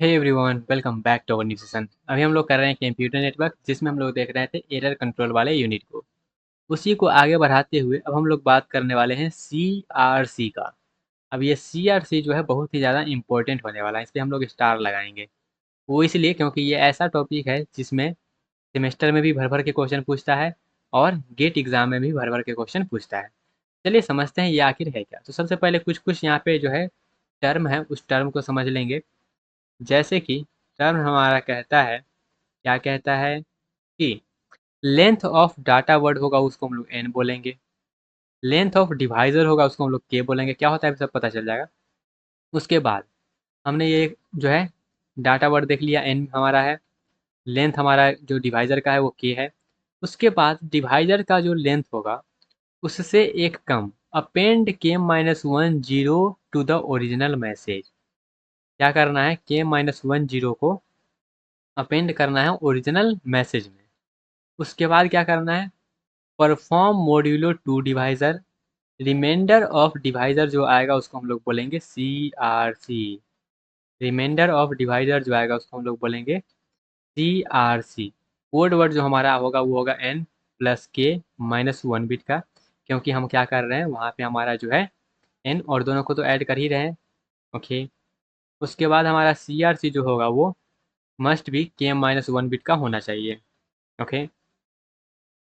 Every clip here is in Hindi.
Hey everyone, welcome back to our new session. अभी हम लोग कर रहे हैं कंप्यूटर नेटवर्क, जिसमें हम लोग देख रहे थे एरर कंट्रोल वाले यूनिट को। उसी को आगे बढ़ाते हुए अब हम लोग बात करने वाले हैं CRC का। अब ये CRC जो है बहुत ही ज़्यादा इंपॉर्टेंट होने वाला है, इस पर हम लोग स्टार लगाएंगे। वो इसलिए क्योंकि ये ऐसा टॉपिक है जिसमें सेमेस्टर में भी भर भर के क्वेश्चन पूछता है और गेट एग्जाम में भी भर भर के क्वेश्चन पूछता है। चलिए समझते हैं ये आखिर है क्या। तो सबसे पहले कुछ कुछ यहाँ पे जो है टर्म है, उस टर्म को समझ लेंगे। जैसे कि टर्म हमारा कहता है, क्या कहता है कि लेंथ ऑफ डाटा वर्ड होगा उसको हम लोग एन बोलेंगे। लेंथ ऑफ डिवाइजर होगा उसको हम लोग के बोलेंगे। क्या होता है सब पता चल जाएगा। उसके बाद हमने ये जो है डाटा वर्ड देख लिया, एन हमारा है। लेंथ हमारा जो डिवाइजर का है वो के है। उसके बाद डिवाइजर का जो लेंथ होगा उससे एक कम append K-1 0 to the original message. क्या करना है, K-1 0 को अपेंड करना है ओरिजिनल मैसेज में। उसके बाद क्या करना है, perform modulo two divisor. Remainder of divisor जो आएगा उसको हम लोग बोलेंगे CRC। रिमाइंडर ऑफ डिवाइजर जो आएगा उसको हम लोग बोलेंगे CRC। कोड वर्ड जो हमारा होगा वो होगा N+K-1 बिट का, क्योंकि हम क्या कर रहे हैं वहाँ पे हमारा जो है N और दोनों को तो ऐड कर ही रहे हैं। ओके। उसके बाद हमारा CRC जो होगा वो मस्ट भी K-1 बिट का होना चाहिए। ओके।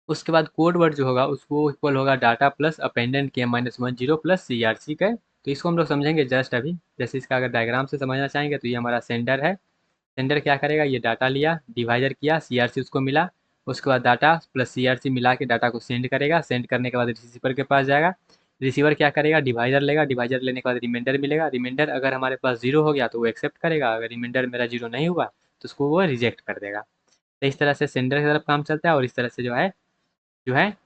उसके बाद कोड वर्ड जो होगा उसको इक्वल होगा data plus appended K-1 0 plus CRC का। तो इसको हम लोग समझेंगे जस्ट अभी। जैसे इसका अगर डायग्राम से समझना चाहेंगे तो ये हमारा सेंडर है। सेंडर क्या करेगा, ये डाटा लिया, डिवाइजर किया, CRC उसको मिला। उसके बाद डाटा प्लस CRC मिला के डाटा को सेंड करेगा। सेंड करने के बाद रिसीवर के पास जाएगा। रिसीवर क्या करेगा, डिवाइजर लेगा। डिवाइजर लेने के बाद रिमाइंडर मिलेगा। रिमाइंडर अगर हमारे पास जीरो हो गया तो वो एक्सेप्ट करेगा। अगर रिमाइंडर मेरा जीरो नहीं हुआ तो उसको वो रिजेक्ट कर देगा। तो इस तरह से सेंडर की तरफ काम चलता है और इस तरह से जो है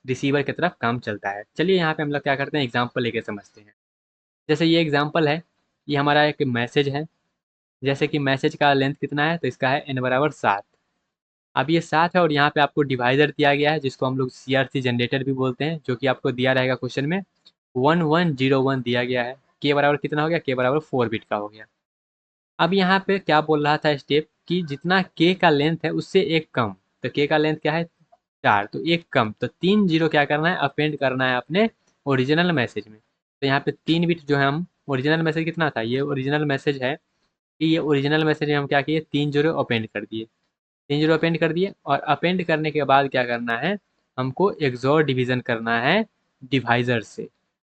रिसीवर की तरफ काम चलता है। चलिए यहाँ पे हम लोग क्या करते हैं, एग्जाम्पल लेके समझते हैं। जैसे ये एग्जाम्पल है, ये हमारा एक मैसेज है। जैसे कि मैसेज का लेंथ कितना है, तो इसका है n=7। अब ये 7 है और यहाँ पे आपको डिवाइजर दिया गया है जिसको हम लोग CRC जनरेटर भी बोलते हैं, जो कि आपको दिया रहेगा क्वेश्चन में 1101 दिया गया है। के बराबर कितना हो गया, के बराबर 4 बिट का हो गया। अब यहाँ पे क्या बोल रहा था स्टेप, कि जितना के का लेंथ है उससे एक कम। तो के का लेंथ क्या है, 4, तो एक कम, तो 3 जीरो क्या करना है, अपेंड करना है अपने ओरिजिनल मैसेज में। तो यहाँ पे 3 बिट जो है, हम ओरिजिनल मैसेज कितना था, ये ओरिजिनल मैसेज है, कि ये ओरिजिनल मैसेज में हम क्या किए, 3 जीरो अपेंड कर दिए। 3 जीरो अपेंड कर दिए और अपेंड करने के बाद क्या करना है, हमको एक्सोर डिवीजन करना है डिवाइजर से।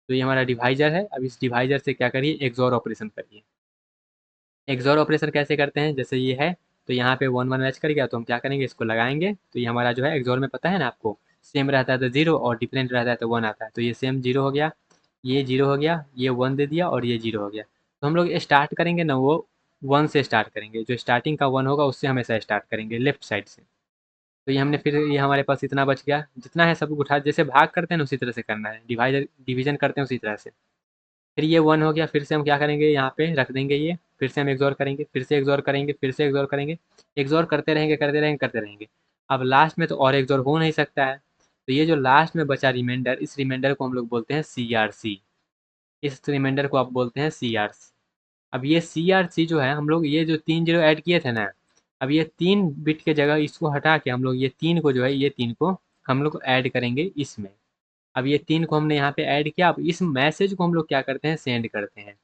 तो ये हमारा डिवाइजर है। अब इस डिवाइजर से क्या करिए, एक्सोर ऑपरेशन करिए। एक्सोर ऑपरेशन कैसे करते हैं, जैसे ये है, तो यहाँ पे 1 1 मैच कर गया तो हम क्या करेंगे, इसको लगाएंगे। तो ये हमारा जो है एक्सोर में पता है ना आपको, सेम रहता है तो जीरो और डिफरेंट रहता है तो 1 आता है। तो ये सेम जीरो हो गया, ये जीरो हो गया, ये 1 दे दिया और ये जीरो हो गया। तो हम लोग स्टार्ट करेंगे ना, वो 1 से स्टार्ट करेंगे। जो स्टार्टिंग का 1 होगा उससे हमेशा स्टार्ट करेंगे लेफ्ट साइड से। तो ये हमने फिर, ये हमारे पास इतना बच गया, जितना है सब उठा, जैसे भाग करते हैं ना उसी तरह से करना है, डिवाइजर डिवीजन करते हैं उसी तरह से। फिर ये 1 हो गया, फिर से हम क्या करेंगे, यहाँ पे रख देंगे ये। फिर से हम एक्सोर करेंगे, फिर से एक्सोर करेंगे, फिर से एक्सोर करेंगे। एक्सोर करते रहेंगे, करते रहेंगे, करते रहेंगे। अब लास्ट में तो और एक्सोर हो नहीं सकता है, तो ये जो लास्ट में बचा रिमाइंडर, इस रिमाइंडर को हम लोग बोलते हैं CRC। इस रिमाइंडर को आप बोलते हैं CRC। अब ये CRC जो है, हम लोग ये जो 3 जीरो ऐड किए थे ना, अब ये 3 बिट के जगह इसको हटा के हम लोग ये 3 को जो है, ये 3 को हम लोग ऐड करेंगे इसमें। अब ये 3 को हमने यहाँ पे ऐड किया। अब इस मैसेज को हम लोग क्या करते हैं, सेंड करते हैं।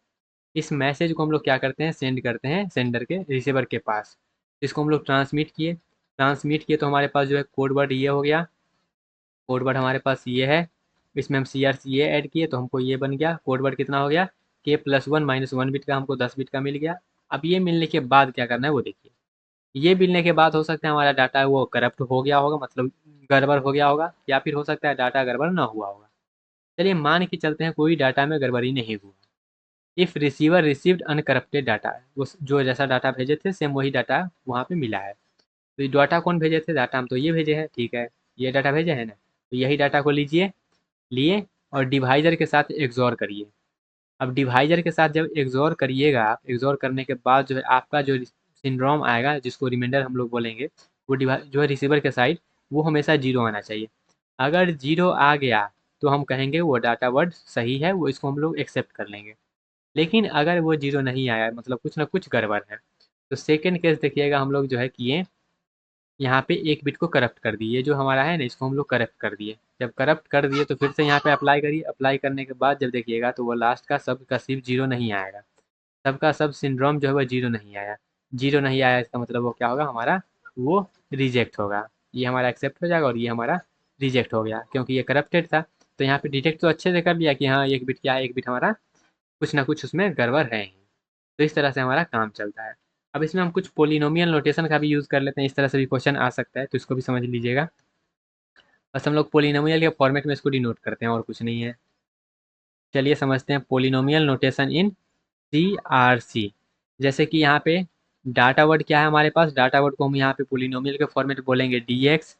इस मैसेज को हम लोग क्या करते हैं, सेंड करते हैं सेंडर के, रिसीवर के पास। इसको हम लोग ट्रांसमिट किए। ट्रांसमिट किए तो हमारे पास जो है कोड वर्ड ये हो गया। कोड वर्ड हमारे पास ये है। इसमें हम CRC ये ऐड किए तो हमको ये बन गया। कोड वर्ड कितना हो गया, K+1 - 1 बिट का, हमको 10 बिट का मिल गया। अब ये मिलने के बाद क्या करना है वो देखिए। ये मिलने के बाद हो सकता है हमारा डाटा वो करप्ट हो गया होगा, मतलब गड़बड़ हो गया होगा, या फिर हो सकता है डाटा गड़बड़ ना हुआ होगा। चलिए मान के चलते हैं कोई डाटा में गड़बड़ी नहीं हुआ। If receiver received uncorrupted data, वो जो जैसा डाटा भेजे थे सेम वही डाटा वहाँ पे मिला है। तो ये डाटा कौन भेजे थे, डाटा हम तो ये भेजे हैं, ठीक है, ये डाटा भेजे हैं ना। तो यही डाटा को लीजिए, लिए और डिवाइजर के साथ एक्सोर करिए। अब डिवाइजर के साथ जब एक्सोर करिएगा आप, एक्सोर करने के बाद जो है आपका जो सिंड्रोम आएगा, जिसको रिमाइंडर हम लोग बोलेंगे, वो जो है रिसीवर के साइड, वो हमेशा जीरो आना चाहिए। अगर जीरो आ गया तो हम कहेंगे वो डाटा वर्ड सही है, वो इसको हम लोग एक्सेप्ट कर लेंगे। लेकिन अगर वो जीरो नहीं आया, मतलब कुछ ना कुछ गड़बड़ है, तो सेकेंड केस देखिएगा हम लोग जो है किए, यहाँ पे एक बिट को करप्ट कर दिए, जो हमारा है ना इसको हम लोग करप्ट कर दिए। जब करप्ट कर दिए तो फिर से यहाँ पे अप्लाई करिए, अप्लाई करने के बाद जब देखिएगा तो वो लास्ट का सब का सिर्फ जीरो नहीं आएगा, सबका सब सिंड्रोम जो है वो जीरो नहीं आया। जीरो नहीं आया इसका मतलब वो क्या होगा हमारा, वो रिजेक्ट होगा। ये हमारा एक्सेप्ट हो जाएगा और ये हमारा रिजेक्ट हो गया, क्योंकि ये करप्टेड था। तो यहाँ पे डिटेक्ट तो अच्छे से कर लिया कि हाँ एक बिट क्या है, एक बिट हमारा कुछ ना कुछ उसमें गड़बड़ है ही। तो इस तरह से हमारा काम चलता है। अब इसमें हम कुछ पोलिनोमियल नोटेशन का भी यूज़ कर लेते हैं, इस तरह से भी क्वेश्चन आ सकता है, तो इसको भी समझ लीजिएगा। बस हम लोग पोलिनोमियल के फॉर्मेट में इसको डिनोट करते हैं और कुछ नहीं है। चलिए समझते हैं पोलिनोमियल नोटेशन इन CRC। जैसे कि यहाँ पे डाटा वर्ड क्या है हमारे पास, डाटा वर्ड को हम यहाँ पे पोलिनोमियल के फॉर्मेट बोलेंगे DX।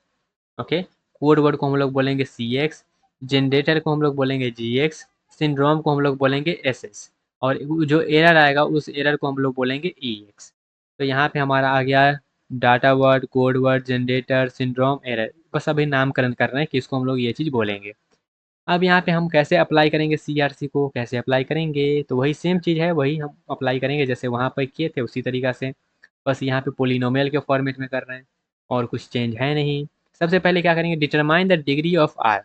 ओके, कोड वर्ड को हम लोग बोलेंगे CX, जनरेटर को हम लोग बोलेंगे GX, सिंड्रोम को हम लोग बोलेंगे SS, और जो एरर आएगा उस एरर को हम लोग बोलेंगे EX। तो यहाँ पे हमारा आ गया data word, code word, generator, syndrome, error. बस अभी नामकरण कर रहे हैं कि इसको हम लोग ये चीज़ बोलेंगे। अब यहाँ पे हम कैसे अप्लाई करेंगे CRC को, कैसे अप्लाई करेंगे, तो वही सेम चीज़ है, वही हम अप्लाई करेंगे जैसे वहाँ पर किए थे उसी तरीका से। बस यहाँ पे पोलिनोमियल के फॉर्मेट में कर रहे हैं और कुछ चेंज है नहीं। सबसे पहले क्या करेंगे, determine the degree of R.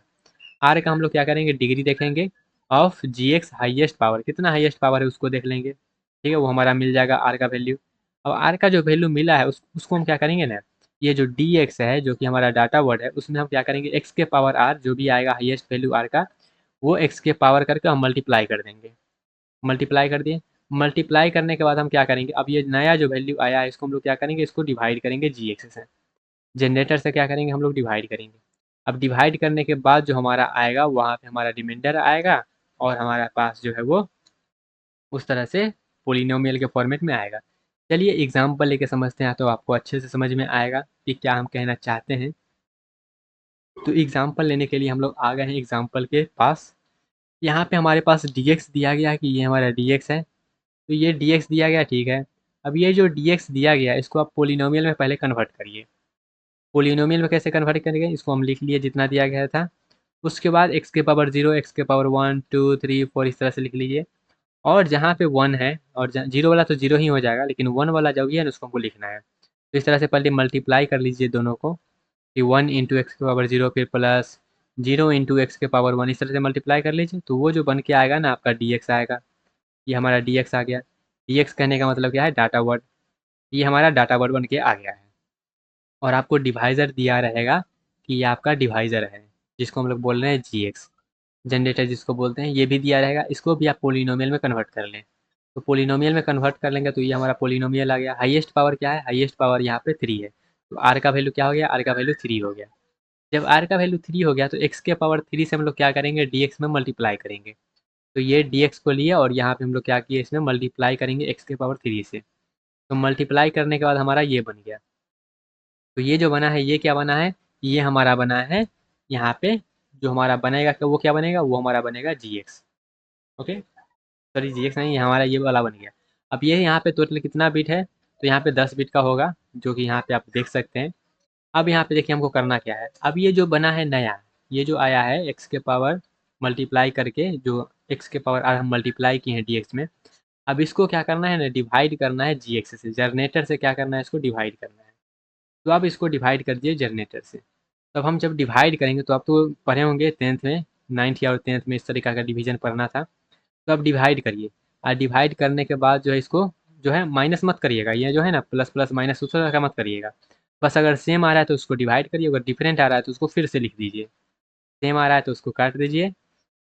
R का हम लोग क्या करेंगे, डिग्री देखेंगे ऑफ GX हाईएस्ट पावर, कितना हाईएस्ट पावर है उसको देख लेंगे। ठीक है, वो हमारा मिल जाएगा आर का वैल्यू। अब आर का जो वैल्यू मिला है उसको हम क्या करेंगे ना, ये जो DX है जो कि हमारा डाटा वर्ड है उसमें हम क्या करेंगे, एक्स के पावर आर जो भी आएगा हाईएस्ट वैल्यू आर का, वो एक्स के पावर करके हम मल्टीप्लाई कर देंगे। मल्टीप्लाई कर दिए, मल्टीप्लाई करने के बाद हम क्या करेंगे, अब ये नया जो वैल्यू आया है इसको हम लोग क्या करेंगे, इसको डिवाइड करेंगे GX से। जनरेटर से क्या करेंगे हम लोग, डिवाइड करेंगे। अब डिवाइड करने के बाद जो हमारा आएगा वहाँ पे हमारा रिमाइंडर आएगा, और हमारे पास जो है वो उस तरह से पोलिनोमियल के फॉर्मेट में आएगा। चलिए एग्जाम्पल लेके समझते हैं तो आपको अच्छे से समझ में आएगा कि क्या हम कहना चाहते हैं। तो एग्जाम्पल लेने के लिए हम लोग आ गए हैं एग्जाम्पल के पास। यहाँ पे हमारे पास DX दिया गया है कि ये हमारा DX है, तो ये DX दिया गया, ठीक है। अब ये जो DX दिया गया इसको आप पोलिनोमियल में पहले कन्वर्ट करिए। पोलिनोमियल में कैसे कन्वर्ट करेंगे, इसको हम लिख लिए जितना दिया गया था। उसके बाद एक्स के पावर 0, एक्स के पावर 1 2 3 4 इस तरह से लिख लीजिए। और जहाँ पे 1 है और जीरो वाला तो जीरो ही हो जाएगा, लेकिन 1 वाला जो भी है ना उसको हमको लिखना है। तो इस तरह से पहले मल्टीप्लाई कर लीजिए दोनों को, कि 1 इंटू एक्स के पावर 0 फिर प्लस 0 इंटू एक्स के पावर 1, इस तरह से मल्टीप्लाई कर लीजिए। तो वो जो बन के आएगा ना आपका DX आएगा। ये हमारा DX आ गया। DX कहने का मतलब क्या है, डाटा वर्ड। ये हमारा डाटा वर्ड बन के आ गया है। और आपको डिवाइज़र दिया रहेगा कि ये आपका डिवाइज़र है, जिसको हम लोग बोल रहे हैं GX। जनरेटर जिसको बोलते हैं ये भी दिया रहेगा, इसको भी आप पोलिनोमियल में कन्वर्ट कर लें। तो पोलिनोमियल में कन्वर्ट कर लेंगे तो ये हमारा पोलिनोमियल आ गया। हाईएस्ट पावर क्या है, हाईएस्ट पावर यहाँ पे 3 है। तो आर का वैल्यू क्या हो गया, आर का वैल्यू 3 हो गया। जब आर का वैल्यू 3 हो गया तो एक्स के पावर 3 से हम लोग क्या करेंगे, DX में मल्टीप्लाई करेंगे। तो ये DX को लिए और यहाँ पे हम लोग क्या किए, इसमें मल्टीप्लाई करेंगे एक्स के पावर 3 से। तो मल्टीप्लाई करने के बाद हमारा ये बन गया। तो ये जो बना है ये क्या बना है, ये हमारा बना है यहाँ पे, जो हमारा बनेगा वो क्या बनेगा, वो हमारा बनेगा GX। ओके, सॉरी GX नहीं, हमारा ये वाला बन गया। अब ये यहाँ पे टोटल कितना बिट है, तो यहाँ पे 10 बिट का होगा, जो कि यहाँ पे आप देख सकते हैं। अब यहाँ पे देखिए हमको करना क्या है, अब ये जो बना है नया, ये जो आया है एक्स के पावर मल्टीप्लाई करके, जो एक्स के पावर हम मल्टीप्लाई किए हैं DX में। अब इसको क्या करना है ना, डिवाइड करना है GX से, जनरेटर से क्या करना है, इसको डिवाइड करना है। तो आप इसको डिवाइड कर दिए जनरेटर से। तब हम जब डिवाइड करेंगे तो आप तो पढ़े होंगे 10th में, 9th या 10th में इस तरीका का डिवीजन पढ़ना था। तो आप डिवाइड करिए, और डिवाइड करने के बाद जो है इसको जो है माइनस मत करिएगा, ये जो है ना प्लस प्लस माइनस उस तरह का मत करिएगा। बस अगर सेम आ रहा है तो उसको डिवाइड करिए, अगर डिफरेंट आ रहा है तो उसको फिर से लिख दीजिए। सेम आ रहा है तो उसको काट दीजिए,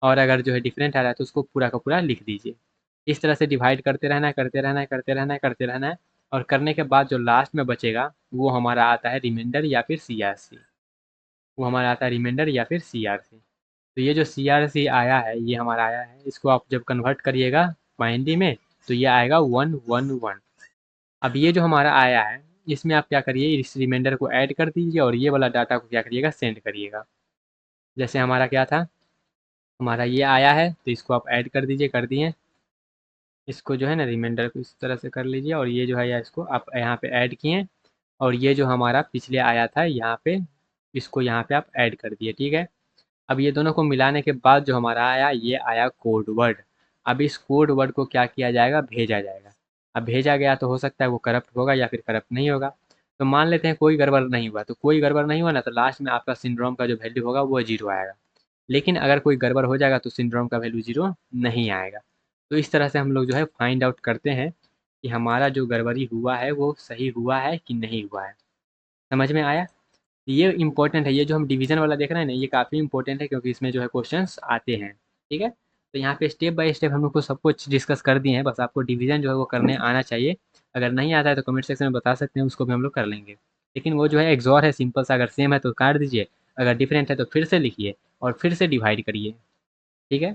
और अगर जो है डिफरेंट आ रहा है तो उसको पूरा का पूरा लिख दीजिए। इस तरह से डिवाइड करते रहना है, करते रहना है, करते रहना है, करते रहना है। और करने के बाद जो लास्ट में बचेगा वो हमारा आता है रिमाइंडर या फिर CRC। वो हमारा आता है रिमाइंडर या फिर CRC। तो ये जो CRC आया है ये हमारा आया है, इसको आप जब कन्वर्ट करिएगा बाइनरी में तो ये आएगा 111। अब ये जो हमारा आया है इसमें आप क्या करिए, इस रिमाइंडर को ऐड कर दीजिए और ये वाला डाटा को क्या करिएगा, सेंड करिएगा। जैसे हमारा क्या था, हमारा ये आया है तो इसको आप ऐड कर दीजिए, कर दिए। इसको जो है ना रिमाइंडर को इस तरह से कर लीजिए, और ये जो है या इसको आप यहाँ पे ऐड किए। और ये जो हमारा पिछले आया था यहाँ पे, इसको यहाँ पे आप ऐड कर दिए, ठीक है। अब ये दोनों को मिलाने के बाद जो हमारा आया, ये आया कोड वर्ड। अब इस कोड वर्ड को क्या किया जाएगा, भेजा जाएगा। अब भेजा गया तो हो सकता है वो करप्ट होगा या फिर करप्ट नहीं होगा। तो मान लेते हैं कोई गड़बड़ नहीं हुआ, तो कोई गड़बड़ नहीं हुआ ना, तो लास्ट में आपका सिंड्रोम का जो वैल्यू होगा वो 0 आएगा। लेकिन अगर कोई गड़बड़ हो जाएगा तो सिंड्रोम का वैल्यू 0 नहीं आएगा। तो इस तरह से हम लोग जो है फाइंड आउट करते हैं कि हमारा जो गड़बड़ी हुआ है वो सही हुआ है कि नहीं हुआ है। समझ में आया? ये इंपॉर्टेंट है, ये जो हम डिवीजन वाला देख रहे हैं ना, ये काफ़ी इंपॉर्टेंट है क्योंकि इसमें जो है क्वेश्चंस आते हैं। ठीक है, तो यहाँ पे स्टेप बाय स्टेप हम लोग को सब कुछ डिस्कस कर दिए हैं, बस आपको डिवीजन जो है वो करने आना चाहिए। अगर नहीं आता है तो कमेंट सेक्शन में बता सकते हैं, उसको भी हम लोग कर लेंगे। लेकिन वो जो है एक्सॉर है सिंपल सा, अगर सेम है तो काट दीजिए, अगर डिफरेंट है तो फिर से लिखिए और फिर से डिवाइड करिए। ठीक है,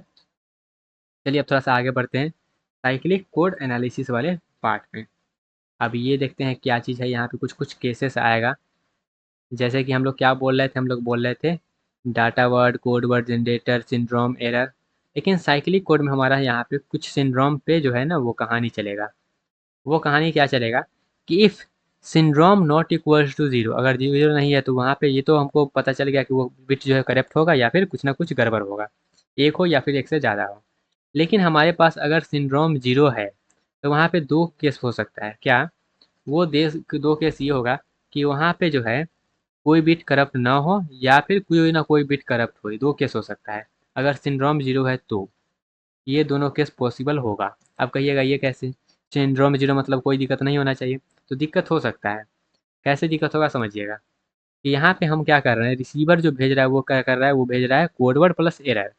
चलिए अब थोड़ा सा आगे बढ़ते हैं साइक्लिक कोड एनालिसिस वाले पार्ट में। अब ये देखते हैं क्या चीज़ है, यहाँ पे कुछ कुछ केसेस आएगा। जैसे कि हम लोग क्या बोल रहे थे, हम लोग बोल रहे थे data word, code word generator, syndrome, error. लेकिन साइक्लिक कोड में हमारा यहाँ पे कुछ सिंड्रोम पे जो है ना वो कहानी चलेगा। वो कहानी क्या चलेगा कि if syndrome not equals to zero, अगर ज़ीरो नहीं है तो वहाँ पे ये तो हमको पता चल गया कि वो बिट जो है करेक्ट होगा या फिर कुछ ना कुछ गड़बड़ होगा, एक हो या फिर एक से ज़्यादा हो। लेकिन हमारे पास अगर सिंड्रोम 0 है तो वहाँ पे दो केस हो सकता है। क्या? वो दो केस ये होगा कि वहाँ पे जो है कोई बिट करप्ट ना हो या फिर कोई ना कोई बिट करप्ट हो, दो केस हो सकता है। अगर सिंड्रोम 0 है तो ये दोनों केस पॉसिबल होगा। अब कहिएगा ये कैसे? सिंड्रोम 0 मतलब कोई दिक्कत नहीं होना चाहिए, तो दिक्कत हो सकता है। कैसे दिक्कत होगा समझिएगा कि यहाँ पे हम क्या कर रहे हैं, रिसीवर जो भेज रहा है वो क्या कर रहा है, वो भेज रहा है कोडवर्ड प्लस एरर।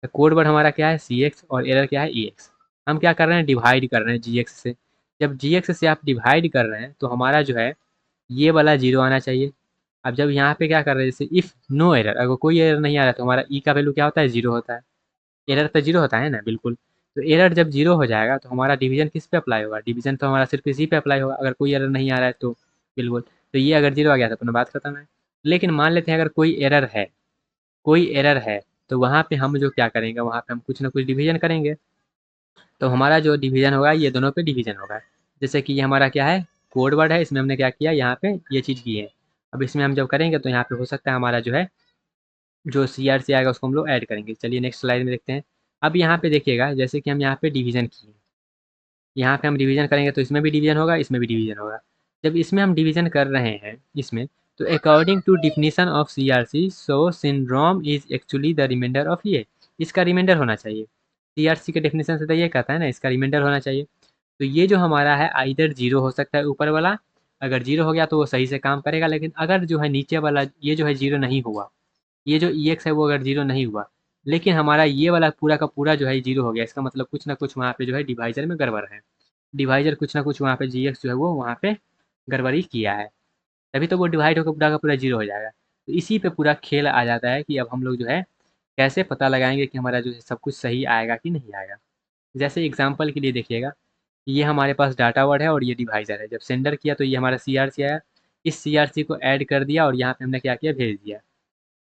तो कोडवर्ड हमारा क्या है CX और एरर क्या है EX। हम क्या कर रहे हैं, डिवाइड कर रहे हैं GX से। जब GX से आप डिवाइड कर रहे हैं तो हमारा जो है ये वाला 0 आना चाहिए। अब जब यहाँ पे क्या कर रहे हैं, जैसे इफ़ नो एरर, अगर कोई एरर नहीं आ रहा तो हमारा ई का वैल्यू क्या होता है, 0 होता है। एरर पे 0 होता है ना, बिल्कुल। तो एरर जब 0 हो जाएगा तो हमारा डिवीजन किस पे अप्लाई होगा, डिवीजन तो हमारा सिर्फ इसी पे अप्लाई होगा अगर कोई एरर नहीं आ रहा है तो। बिल्कुल, तो ये अगर 0 आ गया तो अपना बात खत्म है। लेकिन मान लेते हैं अगर कोई एरर है, कोई एरर है, तो वहाँ पे हम जो क्या करेंगे, वहाँ पे हम कुछ ना कुछ डिवीजन करेंगे। तो हमारा जो डिवीजन होगा ये दोनों पे डिवीजन होगा। जैसे कि ये हमारा क्या है, कोड वर्ड है, इसमें हमने क्या किया, यहाँ पे ये चीज़ की है। अब इसमें हम जब करेंगे तो यहाँ पे हो सकता है हमारा जो है जो CRC आएगा उसको हम लोग ऐड करेंगे। चलिए नेक्स्ट स्लाइड में देखते हैं। अब यहाँ पे देखिएगा जैसे कि हम यहाँ पे डिवीजन किए, यहाँ पे हम डिवीजन करेंगे तो इसमें भी डिवीजन होगा, इसमें भी डिवीजन होगा। जब इसमें हम डिवीजन कर रहे हैं इसमें, तो according to definition of CRC so syndrome is actually the remainder of ये, इसका रिमाइंडर होना चाहिए। CRC के डेफिनेशन से तो ये कहता है ना, इसका रिमाइंडर होना चाहिए। तो ये जो हमारा है आइदर 0 हो सकता है ऊपर वाला, अगर 0 हो गया तो वो सही से काम करेगा। लेकिन अगर जो है नीचे वाला ये जो है 0 नहीं हुआ, ये जो EX है वो अगर 0 नहीं हुआ, लेकिन हमारा ये वाला पूरा का पूरा जो है 0 हो गया, इसका मतलब कुछ ना कुछ वहाँ पे जो है डिवाइजर में गड़बड़ है। डिवाइजर कुछ ना कुछ वहाँ पे GX जो है वो वहाँ पे गड़बड़ी किया है, तभी तो वो डिवाइड होकर पूरा का पूरा 0 हो जाएगा। तो इसी पे पूरा खेल आ जाता है कि अब हम लोग जो है कैसे पता लगाएंगे कि हमारा जो है सब कुछ सही आएगा कि नहीं आएगा। जैसे एग्जाम्पल के लिए देखिएगा, ये हमारे पास डाटा वर्ड है और ये डिवाइजर है। जब सेंडर किया तो ये हमारा CRC आया, इस CRC को ऐड कर दिया और यहाँ पे हमने क्या किया, भेज दिया।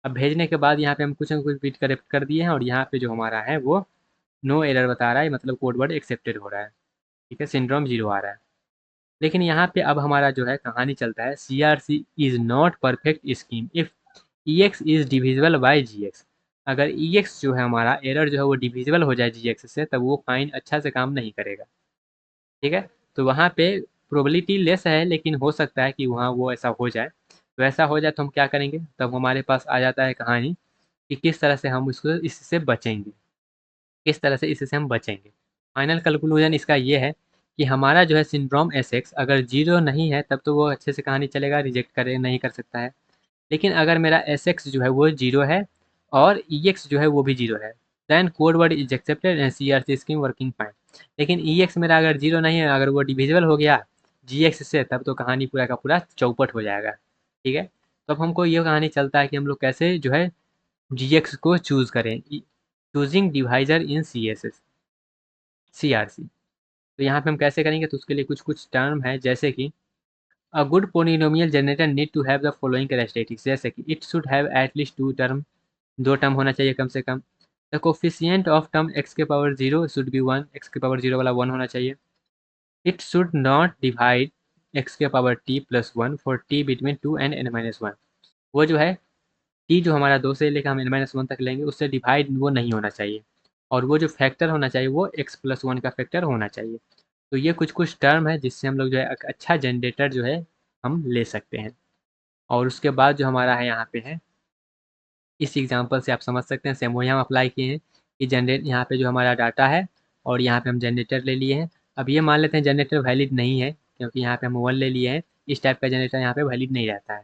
अब भेजने के बाद यहाँ पे हम कुछ ना कुछ बिट करेक्ट कर दिए हैं और यहाँ पे जो हमारा है वो नो एरर बता रहा है, मतलब कोड वर्ड एक्सेप्टेड हो रहा है। ठीक है, सिंड्रोम 0 आ रहा है। लेकिन यहाँ पे अब हमारा जो है कहानी चलता है, CRC is not perfect scheme if EX is divisible by GX। अगर EX जो है हमारा एरर जो है वो डिविजिबल हो जाए GX से, तब वो फाइन अच्छा से काम नहीं करेगा। ठीक है, तो वहाँ पे प्रोबेबिलिटी लेस है, लेकिन हो सकता है कि वहाँ वो ऐसा हो जाए। तो ऐसा हो जाए तो हम क्या करेंगे, तब हमारे पास आ जाता है कहानी कि किस तरह से हम इसको इससे बचेंगे, किस तरह से इससे हम बचेंगे। फाइनल कंक्लूजन इसका ये है कि हमारा जो है सिंड्रोम SX अगर 0 नहीं है तब तो वो अच्छे से कहानी चलेगा, रिजेक्ट करे नहीं कर सकता है। लेकिन अगर मेरा SX जो है वो 0 है और EX जो है वो भी 0 है, then code word is accepted and CRC scheme working fine. लेकिन EX मेरा अगर 0 नहीं है, अगर वो डिविजिबल हो गया GX से, तब तो कहानी पूरा का पूरा चौपट हो जाएगा। ठीक है, तो अब हमको ये कहानी चलता है कि हम लोग कैसे जो है GX को चूज़ करें, चूजिंग डिवाइजर इन CRC। तो यहाँ पे हम कैसे करेंगे, तो उसके लिए कुछ कुछ टर्म है, जैसे कि a good polynomial generator need to have the following characteristics. जैसे कि it should have at least 2 term, 2 term होना चाहिए कम से कम। The coefficient of term x के पावर 0 शुड बी 1, x के पावर 0 वाला 1 होना चाहिए। It should not divide x के power t plus 1 for t between 2 and n-1। वो जो है t जो हमारा 2 से लेकर हम n-1 तक लेंगे उससे डिवाइड वो नहीं होना चाहिए, और वो जो फैक्टर होना चाहिए वो x प्लस 1 का फैक्टर होना चाहिए। तो ये कुछ कुछ टर्म है जिससे हम लोग जो है एक अच्छा जनरेटर जो है हम ले सकते हैं। और उसके बाद जो हमारा है यहाँ पे है, इस एग्जांपल से आप समझ सकते हैं, सेम वही हम अप्लाई किए हैं कि जनरेट यहाँ पे जो हमारा डाटा है और यहाँ पे हम जनरेटर ले लिए हैं। अब ये मान लेते हैं जनरेटर वैलिड नहीं है, क्योंकि यहाँ पे हम 1 ले लिए हैं, इस टाइप का जनरेटर यहाँ पे वैलिड नहीं रहता है।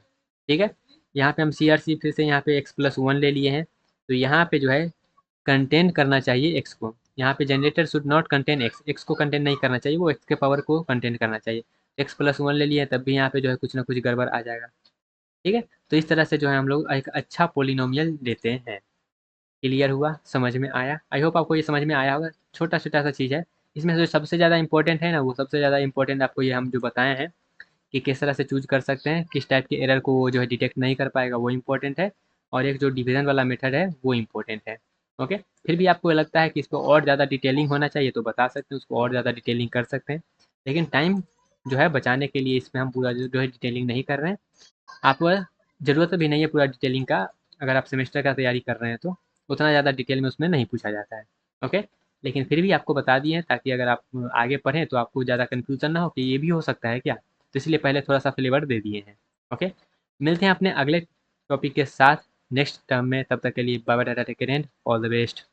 ठीक है, यहाँ पे हम CRC फिर से यहाँ पे x+1 ले लिए हैं, तो यहाँ पे जो है कंटेन करना चाहिए x को। यहाँ पे generator should not contain x को कंटेन नहीं करना चाहिए, वो x के पावर को कंटेन करना चाहिए। x+1 ले लिए तब भी यहाँ पे जो है कुछ ना कुछ गड़बड़ आ जाएगा। ठीक है, तो इस तरह से जो है हम लोग एक अच्छा पोलिनोमियल देते हैं। क्लियर हुआ, समझ में आया? आई होप आपको ये समझ में आया होगा। छोटा छोटा सा चीज़ है, इसमें जो सबसे ज़्यादा इंपॉर्टेंट है ना, वो सबसे ज़्यादा इंपॉर्टेंट आपको ये हम जो बताए हैं कि किस तरह से चूज कर सकते हैं, किस टाइप के एरर को वो जो है डिटेक्ट नहीं कर पाएगा, वो इम्पोर्टेंट है। और एक जो डिवीजन वाला मेथड है वो इम्पोर्टेंट है। ओके, फिर भी आपको लगता है कि इसको और ज़्यादा डिटेलिंग होना चाहिए तो बता सकते हैं, उसको और ज़्यादा डिटेलिंग कर सकते हैं, लेकिन टाइम जो है बचाने के लिए इसमें हम पूरा जो है डिटेलिंग नहीं कर रहे हैं। आपको ज़रूरत भी नहीं है पूरा डिटेलिंग का, अगर आप सेमेस्टर का तैयारी कर रहे हैं तो उतना ज़्यादा डिटेल में उसमें नहीं पूछा जाता है। ओके, लेकिन फिर भी आपको बता दिए हैं ताकि अगर आप आगे पढ़ें तो आपको ज़्यादा कन्फ्यूज़न ना हो कि ये भी हो सकता है क्या, तो इसलिए पहले थोड़ा सा फ्लेवर दे दिए हैं। ओके, मिलते हैं अपने अगले टॉपिक के साथ नेक्स्ट टर्म में, तब तक के लिए bye bye, tata, take care and all the best.